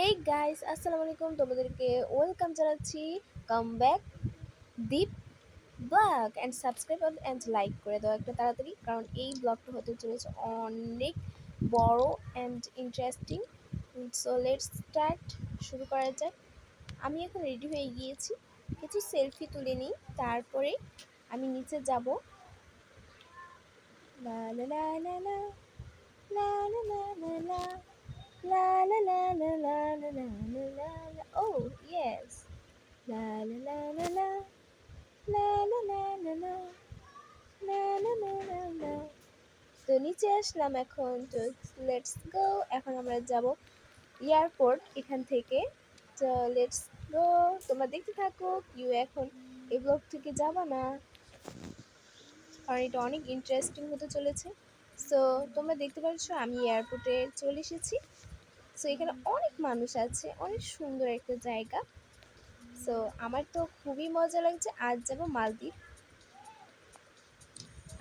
Hey guys, আসসালামু আলাইকুম। তোমাদেরকে ওয়েলকাম জানাচ্ছি। Come back Deep blog and subscribe and like করে দাও একটা তাড়াতাড়ি, কারণ এই ব্লগটা হতে চলেছে অনেক বড় and interesting. So let's start, শুরু করা যাক। আমি এখন রেডি হয়ে গিয়েছি, কিছু সেলফি তুলে নিই, তারপরে আমি নিচে যাব। লা লা লা লা লা লা লা লা লা লা La la la la la la la la la la. Oh yes. La la la la la la la la la la la la la la la. তো নিচে আসলাম এখন। তো লেটস গো। এখন আমরা যাব এয়ারপোর্ট এখান থেকে। তো লেটস গো। তোমরা দেখতে থাকো, কিউ এখন এই ব্লগ থেকে যাবা না, কারণ এটা অনেক ইন্টারেস্টিং হতে চলেছে। সো তোমরা দেখতে পাচ্ছ আমি এয়ারপোর্টে চলে এসেছি। সো এখানে অনেক মানুষ আছে, অনেক সুন্দর একটা জায়গা। সো আমার তো খুবই মজা লাগছে। আজ যাব মালদ্বীপ।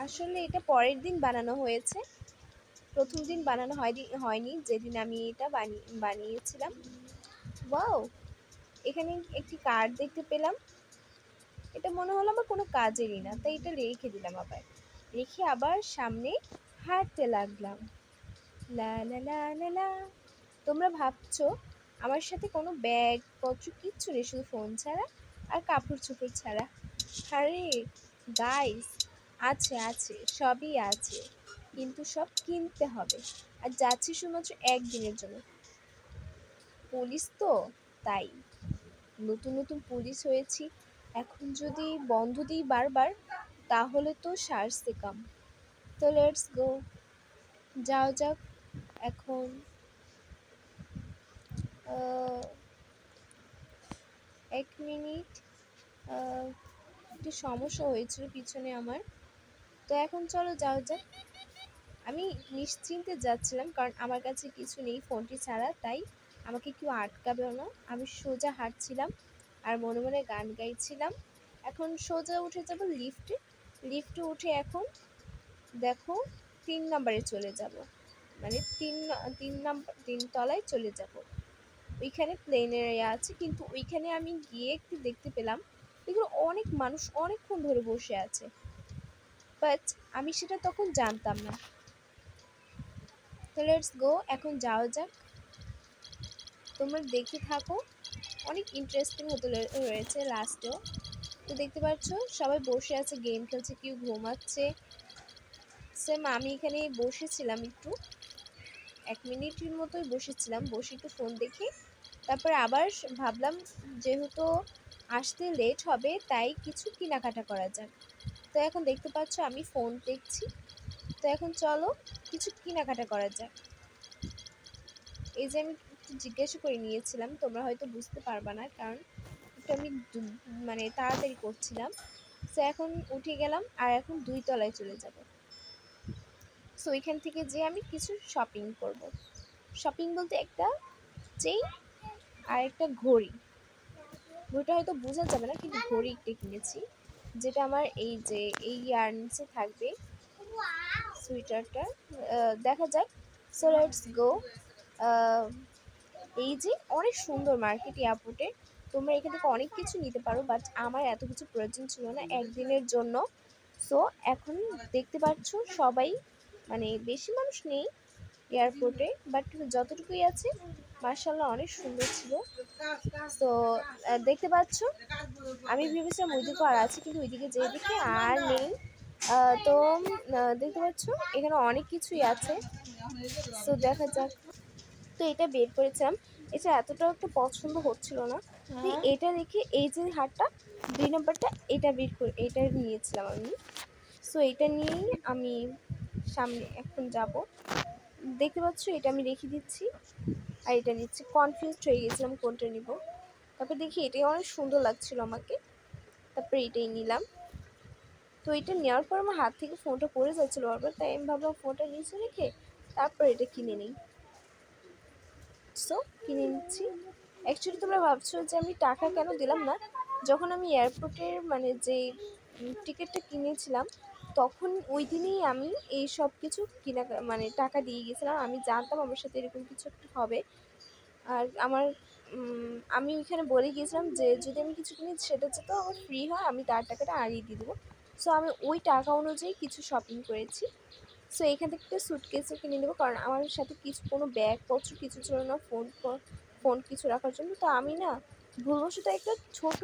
আসলে এটা পরের দিন বানানো হয়েছে, প্রথম দিন বানানো হয়নি যেদিন আমি এটা বানিয়েছিলাম। ওয়াও, এখানে একটি কার্ড দেখতে পেলাম। এটা মনে হলো আমার কোনো কাজেরই না, তাই এটা রেখে দিলাম। আবার রেখে আবার সামনে হাঁটতে লাগলাম। লা লা লা লা লা। তোমরা ভাবছো আমার সাথে কোনো ব্যাগ পত্র কিচ্ছু নেই, শুধু ফোন ছাড়া আর কাপড় চোপড় ছাড়া। আরে গাইস, আছে আছে, সবই আছে, কিন্তু সব কিনতে হবে। আর যাচ্ছি শুধুমাত্র একদিনের জন্য। পুলিশ তো, তাই নতুন নতুন পুলিশ হয়েছি। এখন যদি বন্ধ দিই বারবার, তাহলে তো সারছে কাম। তো লেটস গো, যাও যাক। এখন এক মিনিট, একটু সমস্যা হয়েছিল পিছনে আমার। তো এখন চলো যাও যাক। আমি নিশ্চিন্তে যাচ্ছিলাম, কারণ আমার কাছে কিছু নেই ফোনটি ছাড়া, তাই আমাকে কেউ আটকাবেও না। আমি সোজা হাঁটছিলাম আর মনে মনে গান গাইছিলাম। এখন সোজা উঠে যাব লিফটে। লিফটে উঠে এখন দেখো 3 নম্বরে চলে যাব, মানে তিন তলায় চলে যাব। ওইখানে প্লেনের আছে, কিন্তু ওইখানে আমি গিয়ে একটু দেখতে পেলাম এগুলো অনেক মানুষ অনেকক্ষণ ধরে বসে আছে, বাট আমি সেটা তখন জানতাম না। তো লেটস গো, এখন যাওয়া যাক। তোমরা দেখতে থাকো, অনেক ইন্টারেস্টিং হতে রয়েছে লাস্টেও। তো দেখতে পাচ্ছ সবাই বসে আছে, গেম খেলছে, কেউ ঘুমাচ্ছে। সেম আমি এখানে বসেছিলাম একটু, 1 মিনিটের মতোই বসেছিলাম, বসে একটু ফোন দেখে তারপরে আবার ভাবলাম যেহেতু আসতে লেট হবে, তাই কিছু কেনাকাটা করা যাক। তো এখন দেখতে পাচ্ছ আমি ফোন দেখছি। তো এখন চলো কিছু কেনাকাটা করা যাক। এই যে আমি একটু জিজ্ঞাসা করে নিয়েছিলাম, তোমরা হয়তো বুঝতে পারবা না, কারণ একটু আমি মানে তাড়াতাড়ি করছিলাম। সো এখন উঠে গেলাম আর এখন 2 তলায় চলে যাব। সো এখান থেকে যে আমি কিছু শপিং করব। শপিং বলতে একটা চেইন আর একটা ঘড়ি। ঘড়িটা হয়তো বোঝা যাবে না, কিন্তু ঘড়ি একটা কিনেছি, যেটা আমার এই যে এই ইয়াররিংসে থাকবে, সুইটারটা। দেখা যাক। So let's go. এই যে অনেক সুন্দর মার্কেট এয়ারপোর্টে, তোমরা এখান থেকে অনেক কিছু নিতে পারো, বাট আমার এত কিছু প্রয়োজন ছিল না একদিনের জন্য। সো এখন দেখতে পাচ্ছ সবাই, মানে বেশি মানুষ নেই এয়ারপোর্টে, বাট যতটুকুই আছে মার্শাল্লাহ অনেক সুন্দর ছিল। তো দেখতে পাচ্ছ আমি ভেবেছিলাম ওইদিকে আর আছে, কিন্তু ওইদিকে যেয়ে দেখি আর নেই। তো দেখতে পাচ্ছ এখানে অনেক কিছুই আছে। সো দেখা যাক। তো এটা বের করেছিলাম, এটা এতটাও একটা পছন্দ হচ্ছিল না, তাই এটা রেখে এই যে হারটা 2 নম্বরটা, এটা নিয়েছিলাম আমি। সো এটা নিয়েই আমি সামনে এখন যাব। দেখতে পাচ্ছ এটা আমি রেখে দিচ্ছি আর এটা নিচ্ছি। কনফিউজড হয়ে গেছিলাম কোনটা নিব, তারপর দেখি এটাই অনেক সুন্দর লাগছিল আমাকে, তারপরে এটাই নিলাম। তো এটা নেওয়ার পর আমার হাত থেকে ফোনটা পড়ে যাচ্ছিলো বারবার, তাই আমি ভাবলাম ফোনটা নিচে রেখে তারপর এটা কিনে নিই। সো কিনে নিচ্ছি। অ্যাকচুয়ালি তোমরা ভাবছো যে আমি টাকা কেন দিলাম না। যখন আমি এয়ারপোর্টের মানে যে টিকিটটা কিনেছিলাম, তখন ওই দিনই আমি এই সব কিছু মানে টাকা দিয়ে গেছিলাম। আমি জানতাম আমার সাথে এরকম কিছু একটা হবে। আর আমি ওইখানে বলে গিয়েছিলাম যে যদি আমি কিছু কিনি সেটা যাতে আমার ফ্রি হয়, আমি তার টাকাটা আগেই দিয়ে দেবো। সো আমি ওই টাকা অনুযায়ী কিছু শপিং করেছি। সো এখান থেকে একটা স্যুটকেসও কিনে নেবো, কারণ আমার সাথে কোনো ব্যাগপত্র কিছু ছিল না, ফোন কিছু রাখার জন্য। তো আমি না ভুলবশত একটা ছোট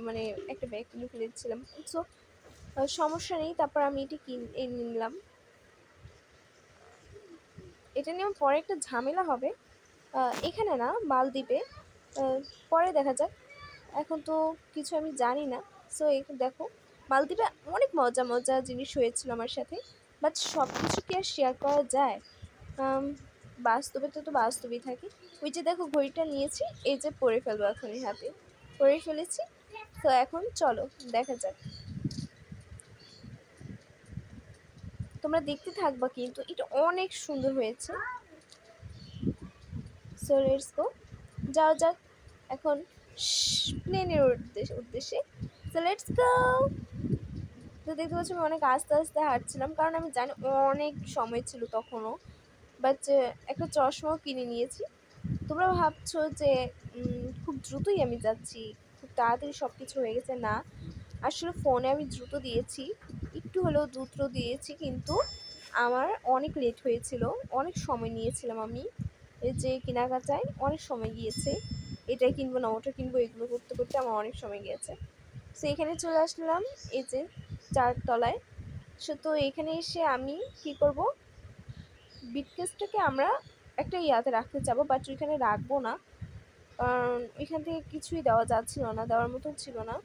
মানে একটা ব্যাগ কিনে ফেলেছিলাম। সো সমস্যা নেই, তারপর আমি এটি নিলাম। এটা নিয়ে আমার পরে একটা ঝামেলা হবে, এখানে না মালদ্বীপে, পরে দেখা যাক। এখন তো কিছু আমি জানি না। সো দেখো, মালদ্বীপে অনেক মজা মজা জিনিস হয়েছিল আমার সাথে, বাট সব কিছু কি আর শেয়ার করা যায়? বাস্তবে তো বাস্তবেই থাকি। ওই যে দেখো ঘড়িটা নিয়েছি, এই যে পরে ফেলবো এখনই, হাতে পরে ফেলেছি। তো এখন চলো দেখা যাক। তোমরা দেখতে থাকবা, কিন্তু এটা অনেক সুন্দর হয়েছে। সো লেটস গো, যাও যাক এখন প্লেনের উদ্দেশ্যে। So let's go. তো দেখতে পাচ্ছি আমি অনেক আস্তে আস্তে হাঁটছিলাম, কারণ আমি জানি অনেক সময় ছিল তখনও। বাট একটা চশমাও কিনে নিয়েছি। তোমরা ভাবছো যে খুব দ্রুতই আমি যাচ্ছি, খুব তাড়াতাড়ি সব কিছু হয়ে গেছে। না, আসলে ফোনে আমি দ্রুত দিয়েছি, একটু হলেও দ্রুত দিয়েছি, কিন্তু আমার অনেক লেট হয়েছিল, অনেক সময় নিয়েছিলাম আমি। এই যে কেনাকাটায় অনেক সময় গিয়েছে, এটাই কিনবো না ওটা কিনবো এগুলো করতে করতে আমার অনেক সময় গিয়েছে। সো এখানে চলে আসলাম, এই যে 4 তলায়। তো এখানে এসে আমি কি করব, বিটকেসটাকে আমরা একটা ইয়াতে রাখতে যাবো, বাট ওইখানে রাখবো না, কারণ ওইখান থেকে কিছুই দেওয়া যাচ্ছিল না, দেওয়ার মতন ছিল না।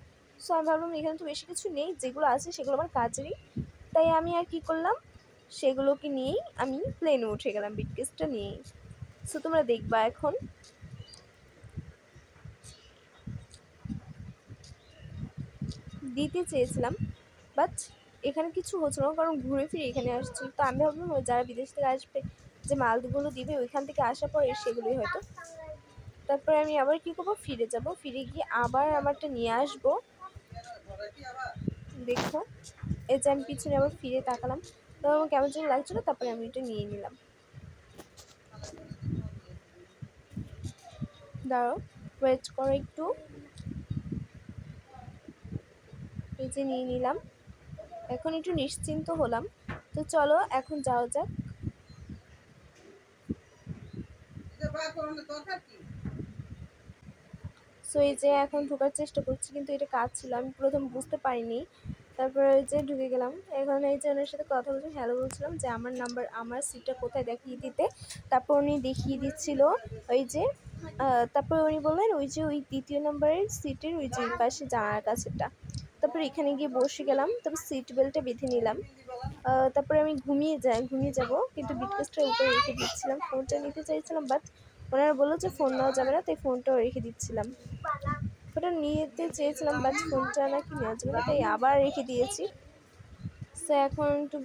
সো আমি ভাবলাম এখানে তো বেশি কিছু নেই, যেগুলো আছে সেগুলো আমার কাজেরই। তাই আমি আর কি করলাম, সেগুলোকে নিয়েই আমি প্লেনে উঠে গেলাম, বিটকেসটা নিয়েই। সো তোমরা দেখবা এখন। দিতে চেয়েছিলাম, বাট এখানে কিছু হচ্ছিল না, কারণ ঘুরে ফিরে এখানে আসছিল। তো আমি ভাবলাম যারা বিদেশ থেকে আসবে, যে মালগুলো দিবে ওইখান থেকে আসার পরে সেগুলোই হয়তো। তারপরে আমি আবার কি করবো, ফিরে যাব, ফিরে গিয়ে আবার আমারটা নিয়ে আসবো। দেখো, এই যে আমি পিছনে আবার ফিরে তাকালাম, তো আমার কেমন যেন লাগছিল, তারপরে আমি এটা নিয়ে নিলাম। দাঁড়াও, ওয়েট করো একটু। এই যে নিয়ে নিলাম, এখন একটু নিশ্চিন্ত হলাম। তো চলো এখন যাওয়া যাক। সো এই যে এখন ঢোকার চেষ্টা করছি, কিন্তু এটা কাজ ছিল, আমি প্রথম বুঝতে পারিনি। তারপরে ওই যে ঢুকে গেলাম। এখন এই যে ওনার সাথে কথা বলছি, হ্যালো বলছিলাম, যে আমার নাম্বার, আমার সিটটা কোথায় দেখিয়ে দিতে। তারপর উনি দেখিয়ে দিচ্ছিল ওই যে, তারপর উনি বললেন ওই যে ওই 2য় নম্বরের সিটের ওই যে পাশে জানালার কাছেটা। তারপর এখানে গিয়ে বসে গেলাম, তারপর সিট বেল্টটা বেঁধে নিলাম। তারপরে আমি ঘুমিয়ে যাব, কিন্তু বিটকেসটার উপরে রেখে দিচ্ছিলাম, ফোনটা নিতে চাইছিলাম, বাট ওনারা বললো যে ফোন নেওয়া যাবে না, তাই ফোনটাও রেখে দিচ্ছিলাম। ওটা নিতে চেয়েছিলাম, বাট ফোনটা নাকি নেওয়া যাবে না, তাই আবার রেখে দিয়েছি। সো এখন একটু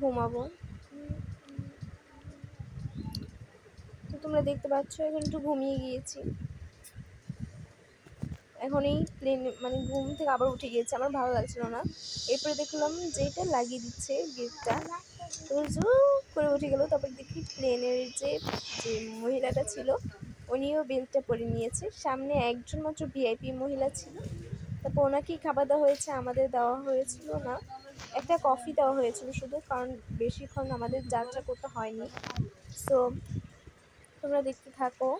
ঘুমাবো। তো তোমরা দেখতে পাচ্ছ এখন একটু ঘুমিয়ে গিয়েছি। এখন এই মানে ঘুম থেকে আবার উঠে গিয়েছে, আমার ভালো লাগছিল না। এরপরে দেখলাম যে এটা লাগিয়ে দিচ্ছে গেটটা, তো জু করে উঠে গেল। তারপর দেখি প্লেনের যে যে মহিলাটা ছিল, উনিও বেল্টটা পরে নিয়েছে। সামনে একজন মাত্র ভিআইপি মহিলা ছিল, তারপর ওনাকেই খাবার দেওয়া হয়েছে, আমাদের দেওয়া হয়েছিল না। একটা কফি দেওয়া হয়েছিল শুধু, কারণ বেশিক্ষণ আমাদের যাত্রা করতে হয়নি। সো তোমরা দেখতে থাকো।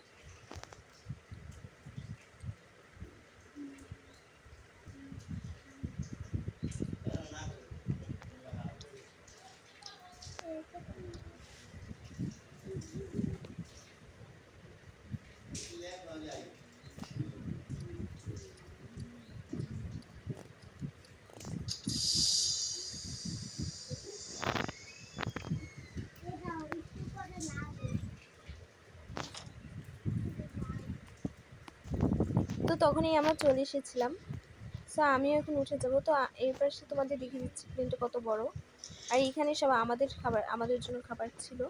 তো তখনই আমরা চলে এসেছিলাম। সো আমিও এখন উঠে যাব। তো এই পাশে তোমাদের দেখিয়ে দিচ্ছি প্লেনটা কত বড়, আর এখানে সব আমাদের খাবার, আমাদের জন্য খাবার ছিল।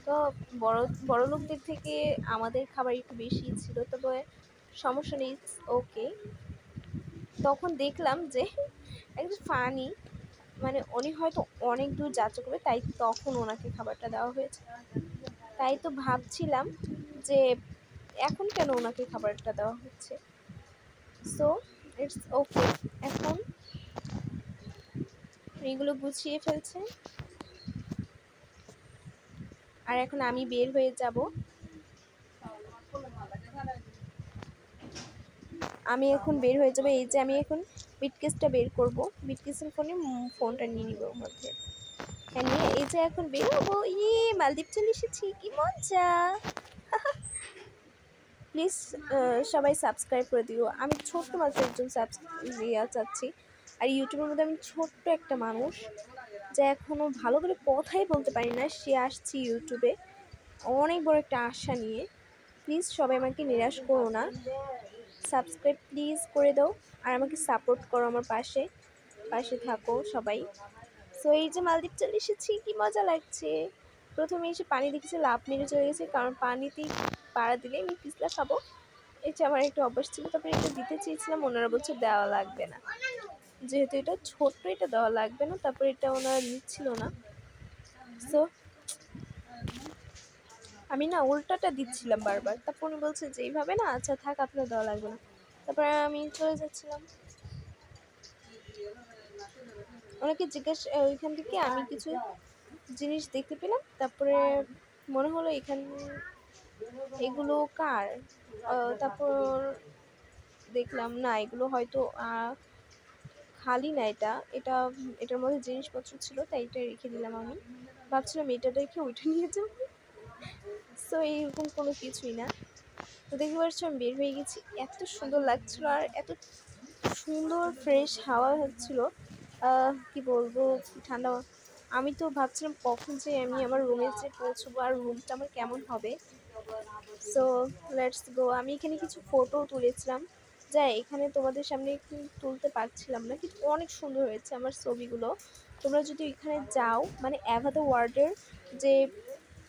তো বড় লোকদের থেকে আমাদের খাবার একটু বেশি ছিল, তবে সমস্যা নেই, ওকে। তখন দেখলাম যে একদম ফানি, মানে উনি হয়তো অনেক দূর যাত্রা করবে, তাই তখন ওনাকে খাবারটা দেওয়া হয়েছে। তাই তো ভাবছিলাম যে এখন কেন ওনাকে খাবারটা দেওয়া হচ্ছে। So it's okay. এখন এগুলো গুছিয়ে ফেলছে আর এখন আমি বের হয়ে যাব। আমি এখন বের হয়ে যাবো। এই যে আমি এখন বিটকেসটা বের করব, বিটকেসের ফোনটা নিয়ে নিব ওর মধ্যে। হ্যাঁ নিয়ে এই যে এখন বের হবো। মালদ্বীপ চলে এসেছি, কি মজা। প্লিজ সবাই সাবস্ক্রাইব করে দিও। আমি ছোট্ট মাত্র একজন চাচ্ছি। আর ইউটিউবের মধ্যে আমি ছোট্ট একটা মানুষ যে এখনও ভালো করে কথাই বলতে পারি না, সে আসছি ইউটিউবে অনেক বড় একটা আশা নিয়ে। প্লিজ সবাই আমাকে নিরাশ করো না, সাবস্ক্রাইব প্লিজ করে দাও আর আমাকে সাপোর্ট করো, আমার পাশে পাশে থাকো সবাই। সো এই যে মালদ্বীপ চলে এসেছি, কি মজা লাগছে। প্রথমে এসে পানি দেখেছি, লাভ মেরে চলে গেছে, কারণ পানিতেই পাড়া দিলে আমি পিছলা খাবো, এটা আমার একটু অভ্যাস ছিল। তারপরে এটা দিতে চেয়েছিলাম, ওনারা বলছে দেওয়া লাগবে না, যেহেতু এটা ছোট্ট এটা দেওয়া লাগবে না। তারপরে এটা ওনারা নিচ্ছিল না। সো আমি না উল্টাটা দিচ্ছিলাম বারবার, তারপর উনি বলছে যে এইভাবে না, আচ্ছা থাক আপনার দেওয়া লাগবে না। তারপরে আমি চলে যাচ্ছিলাম, ওনাকে জিজ্ঞেস ওইখান থেকে আমি কিছু জিনিস দেখতে পেলাম। তারপরে মনে হলো এগুলো কার। তারপর দেখলাম না, এগুলো হয়তো খালি না, এটার মধ্যে জিনিসপত্র ছিল, তাই এটা রেখে দিলাম। আমি ভাবছিলাম এটা রেখে ওইটা নিয়ে যাবো। সো এইরকম কোনো কিছুই না। তো দেখতে পাচ্ছ আমি বের হয়ে গেছি, এত সুন্দর লাগছিল আর এত সুন্দর ফ্রেশ হাওয়া হচ্ছিল, কি বলবো, ঠান্ডা। আমি তো ভাবছিলাম কখন যে আমি আমার রুমে যে পৌঁছবো আর রুমটা আমার কেমন হবে। So let's go. আমি এখানে কিছু ফটো তুলেছিলাম, যাই এখানে তোমাদের সামনে একটু তুলতে পারছিলাম না, কিন্তু অনেক সুন্দর হয়েছে আমার ছবিগুলো। তোমরা যদি এখানে যাও, মানে অ্যাভা দ্য ওয়ার্ল্ডের যে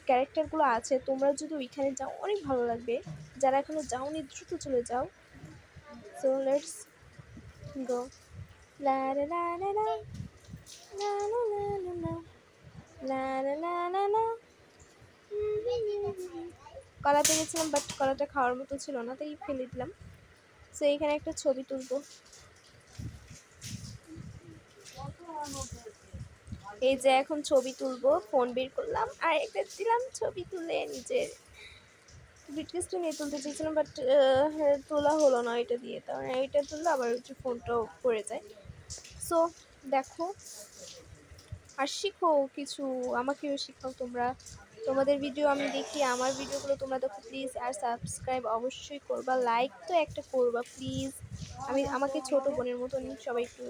ক্যারেক্টারগুলো আছে, তোমরা যদি ওইখানে যাও অনেক ভালো লাগবে। যারা এখনো যাওনি দ্রুত চলে যাও। So let's go. লা লা লা লা লা লা লা লা লা লা লা লা লা লা। কলা পেরেছিলাম, বাট কলাটা খাওয়ার মতো ছিল না, তাই ফেলে দিলাম। সো এইখানে একটা ছবি তুলবো। এই যে এখন ছবি তুলবো, ফোন বের করলাম আর একটা দিলাম ছবি তুলে নিজের। বিটকেসটা নিয়ে তুলতে চেয়েছিলাম, বাট তোলা হলো না এটা দিয়ে, তার এটা তুললে আবার হচ্ছে ফোনটাও পড়ে যায়। সো দেখো আর শিখো কিছু, আমাকেও শিখাও তোমরা। তোমাদের ভিডিও আমি দেখি, আমার ভিডিওগুলো তোমরা দেখো প্লিজ। আর সাবস্ক্রাইব অবশ্যই করবা, লাইক তো একটা করবা প্লিজ। আমাকে ছোট বোনের মতন সবাই একটু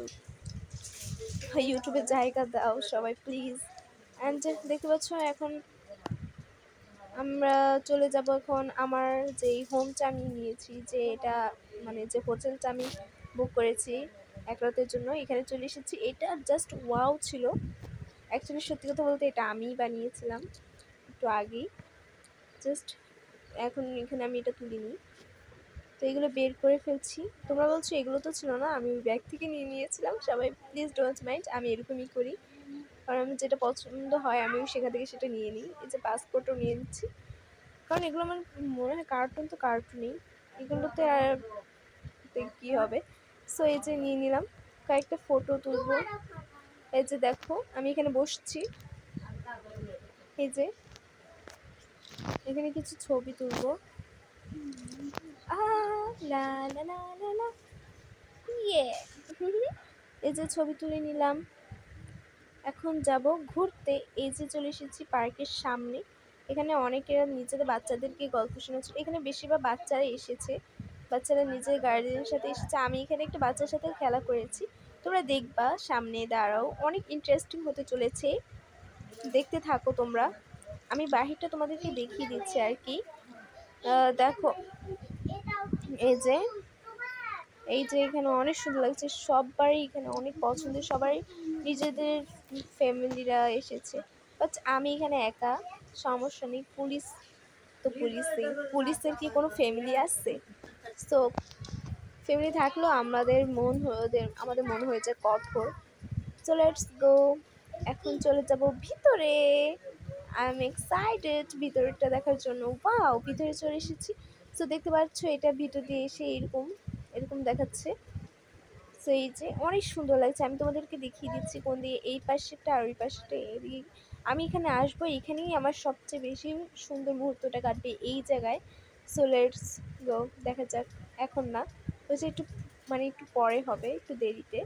ইউটিউবে জায়গা দাও সবাই প্লিজ। অ্যান্ড দেখতে পাচ্ছ এখন আমরা চলে যাব। এখন আমার যেই হোমটা আমি নিয়েছি, যে এটা মানে যে হোটেলটা আমি বুক করেছি এক রাতের জন্য, এখানে চলে এসেছি। এটা জাস্ট ওয়াও ছিল। অ্যাকচুয়ালি সত্যি কথা বলতে এটা আমিই বানিয়েছিলাম একটু আগেই, জাস্ট এখন এখানে আমি এটা তুলিনি। তো এগুলো বের করে ফেলছি। তোমরা বলছো এগুলো তো ছিল না, আমি ওই ব্যাগ থেকে নিয়েছিলাম। সবাই প্লিজ ডোন্ট মাইন্ড, আমি এরকমই করি, কারণ আমি যেটা পছন্দ হয় আমি সেখান থেকে সেটা নিয়ে নিই। এই যে পাসপোর্টও নিয়ে নিচ্ছি, কারণ এগুলো আমার মনে হয় কার্টুন তো কার্টুনই, এগুলোতে আর কী হবে। সো এই যে নিয়ে নিলাম, কয়েকটা ফটো তুলবো। এই যে দেখো আমি এখানে বসছি, এই যে এখানে কিছু ছবি তুলবো। লা লা লা লা লা ইয়ে এই যে ছবি তুলে নিলাম। এখন যাব ঘুরতে। এই যে চলে এসেছি পার্কের সামনে। এখানে অনেকেরা নিজেদের বাচ্চাদেরকে গল্প শোনাচ্ছে, এখানে বেশিরভাগ বাচ্চারা এসেছে, বাচ্চারা নিজের গার্ডিয়ানের সাথে এসেছে। আমি এখানে একটা বাচ্চার সাথে খেলা করেছি, তোমরা দেখবা, সামনে দাঁড়াও, অনেক ইন্টারেস্টিং হতে চলেছে, দেখতে থাকো তোমরা। আমি বাহিরটা তোমাদেরকে দেখিয়ে দিচ্ছি আর কি। দেখো এই যে এখানে অনেক সুন্দর লাগছে, সবারই এখানে অনেক পছন্দের, সবাই নিজেদের ফ্যামিলিরা এসেছে, বাট আমি এখানে একা, সমস্যা নেই। পুলিশ তো পুলিশের কি কোনো ফ্যামিলি আসছে? সো ফ্যামিলি থাকলেও আমাদের মন হয়ে যায় কঠোর। So let's go. এখন চলে যাব ভিতরে। আই এম এক্সাইটেড ভিতরটা দেখার জন্য। ওয়াও! ভিতরে চলে এসেছি। সো দেখতে পাচ্ছ এটা ভিতর দিয়ে এসে এরকম, এরকম দেখাচ্ছে। সো এই যে অনেক সুন্দর লাগছে। আমি তোমাদেরকে দেখিয়ে দিচ্ছি কোন দিয়ে, এই পাশেরটা আর ওই পাশেরটা। এদিকে আমি এখানে আসবো, এখানেই আমার সবচেয়ে বেশি সুন্দর মুহূর্তটা কাটবে এই জায়গায়। সো লেটস গো, দেখা যাক। এখন না, ওই যে একটু মানে একটু পরে হবে, একটু দেরিতে।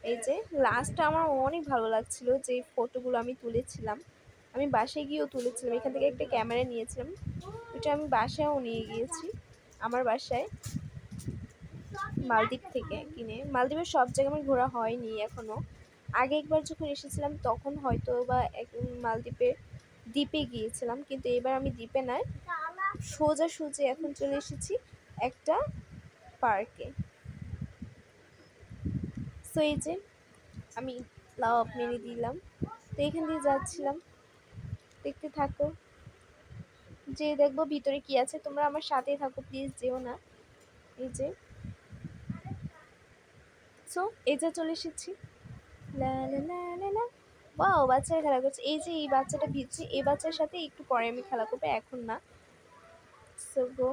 এই যে লাস্টটা আমার অনেক ভালো লাগছিল যে ফটোগুলো আমি তুলেছিলাম। আমি বাসায় গিয়েও তুলেছিলাম, এখান থেকে একটা ক্যামেরা নিয়েছিলাম, ওইটা আমি বাসায়ও নিয়ে গিয়েছি। আমার বাসায় মালদ্বীপ থেকে কিনে। মালদ্বীপের সব জায়গায় আমার ঘোরা হয়নি এখনও। আগে একবার যখন এসেছিলাম তখন হয়তো বা মালদ্বীপের দ্বীপে গিয়েছিলাম, কিন্তু এবার আমি দ্বীপে নয়, সোজাসুজি এখন চলে এসেছি একটা পার্কে। সো এই যে আমি লাভ মেরে দিলাম, তো এখান দিয়ে যাচ্ছিলাম, দেখতে থাকো, যে দেখবো ভিতরে কি আছে। তোমরা আমার সাথেই থাকো, প্লিজ যেও না। এই যে সো এই যে চলে এসেছি। লা লা লা লা লা। ওয়াও, বাচ্চারা খেলা করছে। এই যে এই বাচ্চাটা ভিজছে, এই বাচ্চার সাথে একটু পরে আমি খেলা করবো, এখন না। সো গো,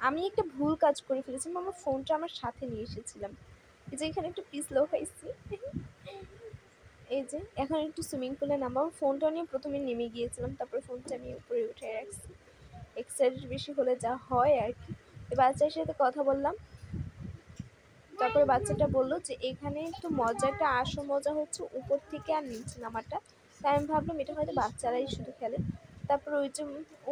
আমি একটা ভুল কাজ করে ফেলেছিলাম, আমার ফোনটা আমার সাথে নিয়ে এসেছিলাম। এই যে এখানে একটু পিছলেও খাইছি। এই যে এখন একটু সুইমিং পুলে নামবো। ফোনটা নিয়ে প্রথমে নেমে গিয়েছিলাম, তারপরে ফোনটা আমি উপরে উঠে রাখছি। এক্সাইটেড বেশি হলে যা হয় আর কি। বাচ্চার সাথে কথা বললাম, তারপরে বাচ্চাটা বললো যে এখানে একটু মজাটা, আসল মজা হচ্ছে উপর থেকে আর নিচে নামাটা। তাই আমি ভাবলাম এটা হয়তো বাচ্চারাই শুধু খেলে। তারপর ওই যে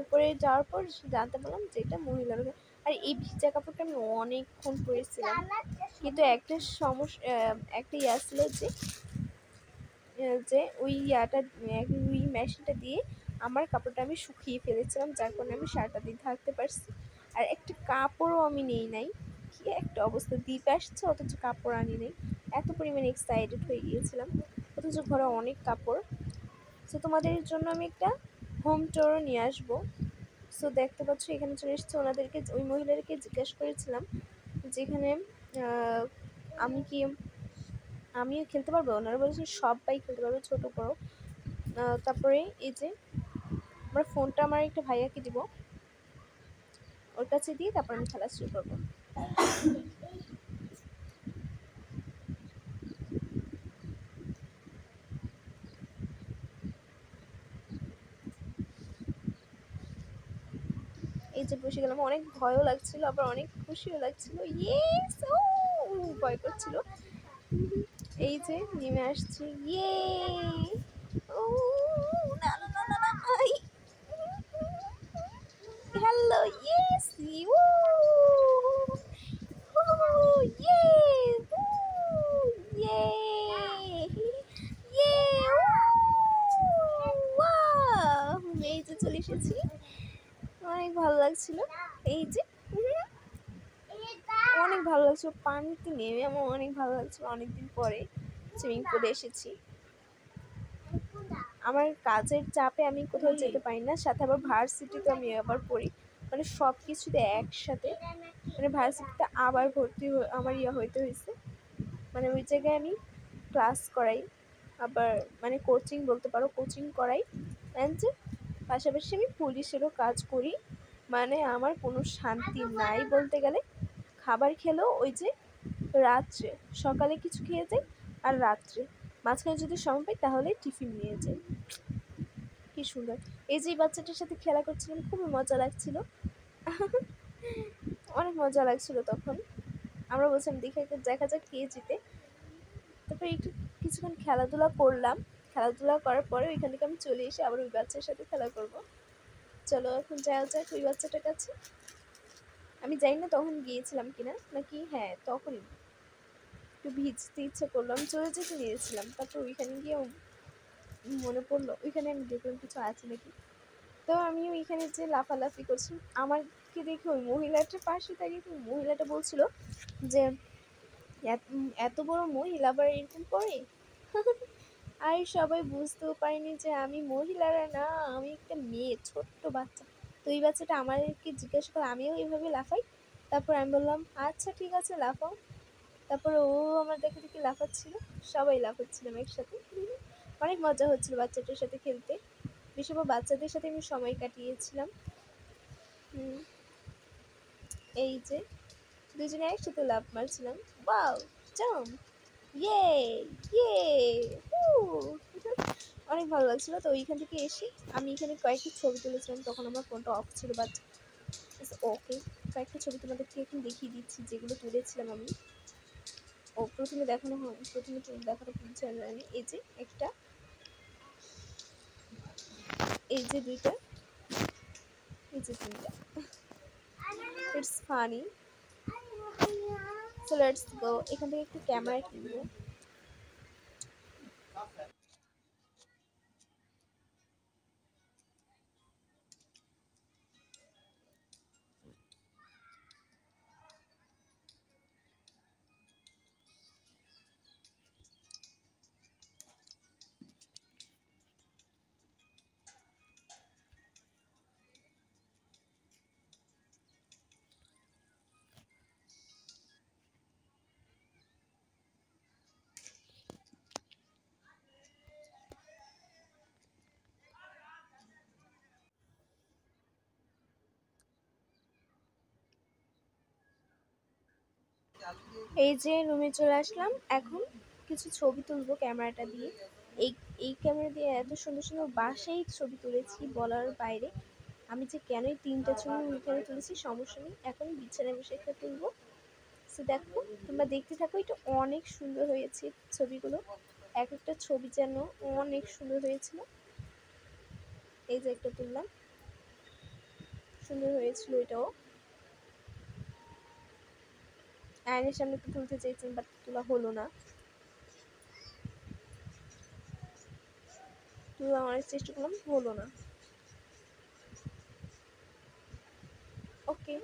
উপরে যাওয়ার পর জানতে পারলাম যে এটা মহিলারা। আর এই ভিজা কাপড়টা আমি অনেকক্ষণ পরেছিলাম, কিন্তু একটা সমস্যা, একটা ইয়ে আসলো যে ওই ইয়াটা, ওই মেশিনটা দিয়ে আমার কাপড়টা আমি শুকিয়ে ফেলেছিলাম, যার কারণে আমি সারাটা দিন থাকতে পারছি। আর একটা কাপড়ও আমি নেই নাই, কি একটা অবস্থা। দ্বীপ আসছে অথচ কাপড় আনি নেই, এত পরিমাণে এক্সাইটেড হয়ে গিয়েছিলাম, অথচ ঘরে অনেক কাপড়। সো তোমাদের জন্য আমি একটা হোম টুরও নিয়ে আসবো। সো দেখতে পাচ্ছ এখানে চলে এসেছে। ওনাদেরকে, ওই মহিলাদেরকে জিজ্ঞেস করেছিলাম যেখানে আমি কি, আমিও খেলতে পারবো। ওনারা বলেছেন সবাই খেলতে পারবে, ছোট বড়। তারপরে এই যে আমার ফোনটা আমার একটা ভাইয়াকে দিব, ওর কাছে দিয়ে তারপর আমি খেলা শুরু করবো। এই যে বসে গেলাম, অনেক ভয়ও লাগছিল আবার অনেক খুশিও লাগছিল। ইয়েস, ও ভয় করছিল। এই যে নেমে আসছি, ইয়ে, ও না না না না না, আই, হ্যালো, ইয়েস, ইউ, ইয়ে, ইয়ে, ইয়ে, ওয়াও, এই যে চলে এসেছি, অনেক ভালো লাগছিল। এই যে অনেক ভালো লাগছিল, পানিতে নেমে আমার অনেক ভালো লাগছিল। অনেকদিন পরে সুইমিং পুলে এসেছি। আমার কাজের চাপে আমি কোথাও যেতে পারি না, সাথে আবার ভার্সিটিতে আমি আবার পড়ি, মানে সব কিছুতে একসাথে। মানে ভার্সিটিতে আবার ভর্তি আমার হইতে হয়েছে, মানে ওই জায়গায় আমি ক্লাস করাই, আবার মানে কোচিং বলতে পারো, কোচিং করাই। অ্যান্ড পাশাপাশি আমি পুলিশেরও কাজ করি, মানে আমার কোনো শান্তি নাই বলতে গেলে। খাবার খেলেও ওই যে রাত্রে, সকালে কিছু খেয়ে যাই, আর রাত্রে মাঝখানে যদি সময় পাই তাহলে টিফিন নিয়ে যাই। কি সুন্দর। এই যে বাচ্চাটার সাথে খেলা করছিলাম, খুবই মজা লাগছিল। অনেক মজা লাগছিল তখন। আমরা বলছিলাম দেখা যাক কে জিতে। তারপরে একটু কিছুক্ষণ খেলাধুলা করলাম, খেলাধুলা করার পরে ওইখান থেকে আমি চলে এসে আবার ওই বাচ্চার সাথে খেলা করব। চলো এখন যাওয়া যাক ওই বাচ্চাটার কাছে। আমি জানি না তখন গিয়েছিলাম কিনা, নাকি হ্যাঁ তখনই একটু ভিজতে ইচ্ছে করলো, আমি চলে যেতে নিয়েছিলাম। তারপর ওইখানে গিয়ে মনে পড়লো ওইখানে আমি দেখলাম কিছু আছে নাকি, তো আমি ওইখানে যে লাফালাফি করছি, আমাকে দেখে ওই মহিলাটার পাশে দাঁড়িয়ে ওই মহিলাটা বলছিল যে এত বড় মহিলা আবার এরকম করে। আর সবাই বুঝতেও পারিনি যে আমি মহিলারা না, আমি একটা মেয়ে, ছোট্ট বাচ্চা। তো এই বাচ্চাটা আমাদেরকে জিজ্ঞাসা করে, আমিও এইভাবে লাফাই। তারপর আমি বললাম আচ্ছা ঠিক আছে লাফাও। তারপরে ও আমার দেখে দেখে লাফাচ্ছিল, সবাই লাফাচ্ছিলাম একসাথে। অনেক মজা হচ্ছিল বাচ্চাটার সাথে খেলতে, বেশি বাচ্চাদের সাথে আমি সময় কাটিয়েছিলাম। হুম, এই যে দুজনে একসাথে লাফ মারছিলাম। ওয়াও, জাম্প, ইয়ে ইয়ে, হু। অনেক ভালো লাগছিল। তো ওইখান থেকে এসে আমি এখানে কয়েকটি ছবি তুলেছিলাম, তখন আমার ফোনটা অফ ছিল, বাট ওকে, কয়েকটা ছবি তোমাদেরকে এখন দেখিয়ে দিচ্ছি যেগুলো তুলেছিলাম আমি। ও প্রথমে দেখানো হয়, প্রথমে দেখানো জানি, এই যে একটা, এই যে দুইটা, এই যে তিনটা। It's funny. So let's go, এখান থেকে একটু ক্যামেরা কিনবো। এই যে রুমে চলে আসলাম, এখন কিছু ছবি তুলবো ক্যামেরাটা দিয়ে। এই এই ক্যামেরা দিয়ে এত সুন্দর সুন্দর বাসায় ছবি তুলেছি বলার বাইরে। আমি যে কেন এই তিনটা ছবি এখানে তুলেছি সমস্যা নেই, এখন বিছানায় বসে একটা তুলবো। সো দেখো, তোমরা দেখতে থাকো, এটা অনেক সুন্দর হয়েছে ছবিগুলো, এক একটা ছবি যেন অনেক সুন্দর হয়েছিল। এই যে একটা তুললাম, সুন্দর হয়েছিল এটাও। আয়নের সামনে একটু তুলতে চেয়েছিলাম, বাট তোলা হলো না। তোলা অনেক চেষ্টা করলাম, হলো না। ওকে।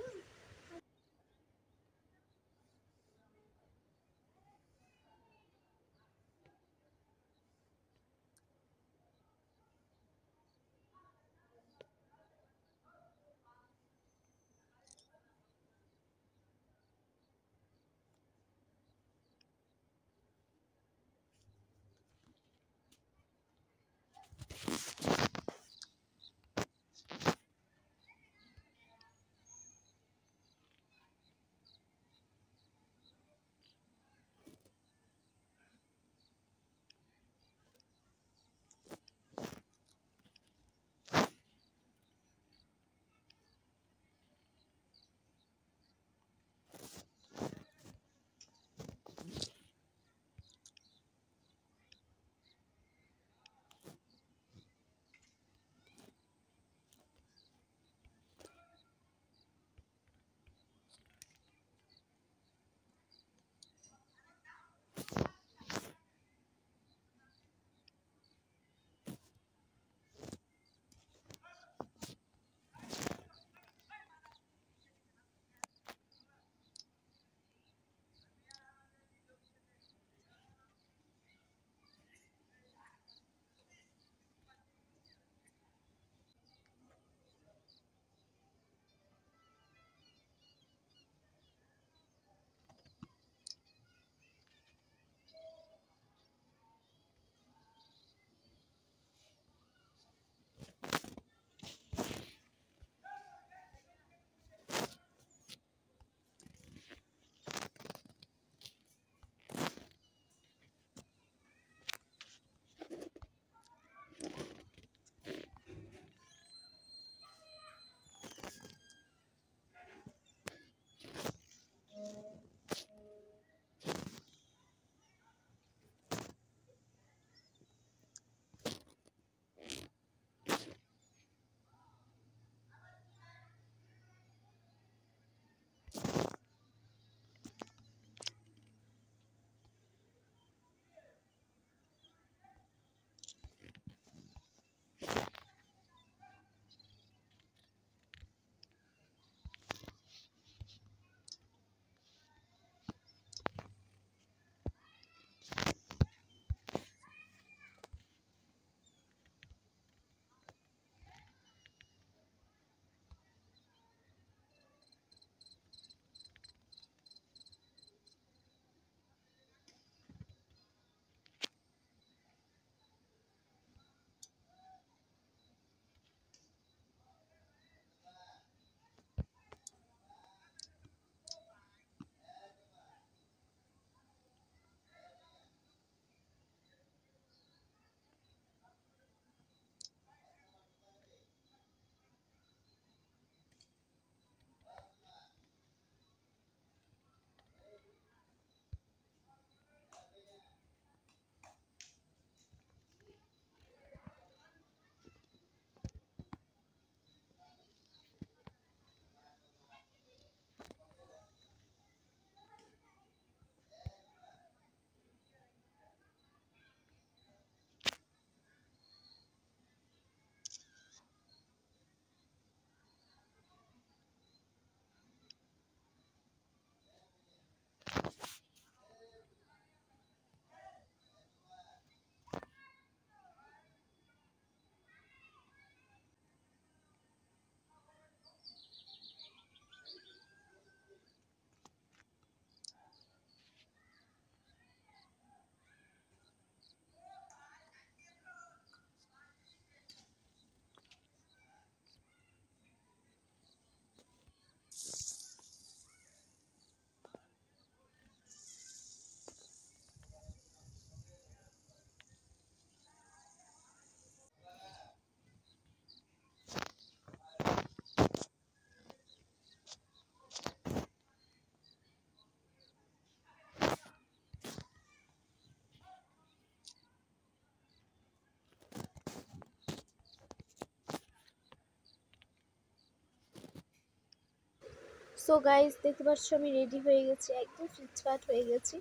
সো গাইস, দেখতে পাচ্ছ আমি রেডি হয়ে গেছি, একদম ফিটফাট হয়ে গেছি।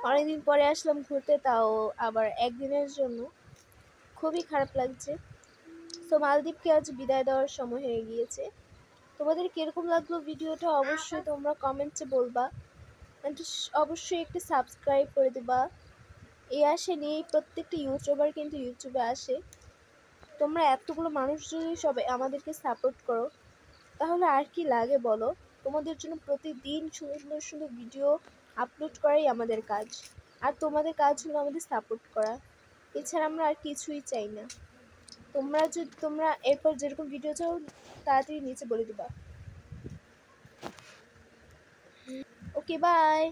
অনেকদিন পরে আসলাম ঘুরতে, তাও আবার একদিনের জন্য। খুবই খারাপ লাগছে। সো মালদ্বীপকে আজ বিদায় দেওয়ার সময় হয়ে গিয়েছে। তোমাদের কিরকম লাগলো ভিডিওটা অবশ্যই তোমরা কমেন্টে বলবা। অবশ্যই একটু সাবস্ক্রাইব করে দিবা। এই আসে নিয়ে প্রত্যেকটা ইউটিউবার কিন্তু ইউটিউবে আসে। তোমরা এতগুলো মানুষ যদি সবাই আমাদেরকে সাপোর্ট করো, তাহলে আর কি লাগে বলো। তোমাদের জন্য প্রতিদিন সুন্দর সুন্দর সুন্দর ভিডিও আপলোড করাই আমাদের কাজ। আর তোমাদের কাজ হলো আমাদের সাপোর্ট করা। এছাড়া আমরা আর কিছুই চাই না। তোমরা এরপর যেরকম ভিডিও চাও তাড়াতাড়ি নিচে বলে দিবা। ওকে, বাই।